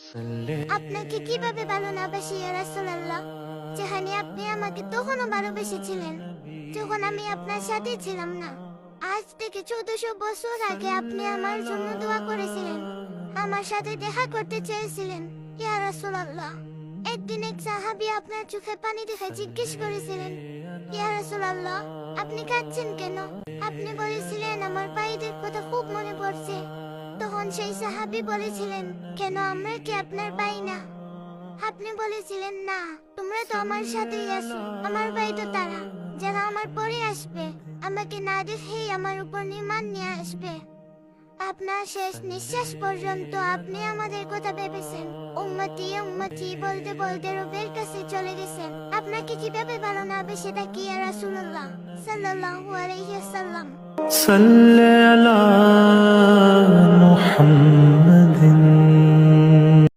আপনাকে কিভাবে ভালো না বাসি ইয়া রাসূলুল্লাহ, যেখানে আপনি আমাকে তখনও ভালোবেসেছিলেন যখন আমি আপনার সাথে ছিলাম না। আজ থেকে 1400 বছর আগে আপনি আমার জন্য দোয়া করেছিলেন, আমার সাথে দেখা করতে চেয়েছিলেন ইয়া রাসূলুল্লাহ। একদিন এক সাহাবী আপনার চোখে পানি দেখে জিজ্ঞেস করেছিলেন, ইয়া রাসূলুল্লাহ, আপনি কাঁদছেন কেন? আপনি বলেছিলেন আমার ভাইদের কথা খুব মনে পড়ছে। তখন সেই সাহাবী বলেছিলেন, কেন আমরা কি আপনার ভাই না? আপনি বলেছিলেন, না, তোমরা তো আমার সাথেই আছো। আমার ভাই তো তারা যারা আমার পরে আসবে, আমাকে না দেখেই আমার উপর ঈমান নিয়ে আসবে। আপনার শেষ নিঃশ্বাস পর্যন্ত আপনি আমাদের কথা ভেবেছেন। উম্মতি উম্মতি বলতে বলতে রবের কাছে চলে গেছেন। আপনাকে কিভাবে ভালো না বেসে থাকি ইয়া রাসূলুল্লাহ সাল্লাল্লাহু আলাইহি ওয়াসাল্লাম। صل على محمد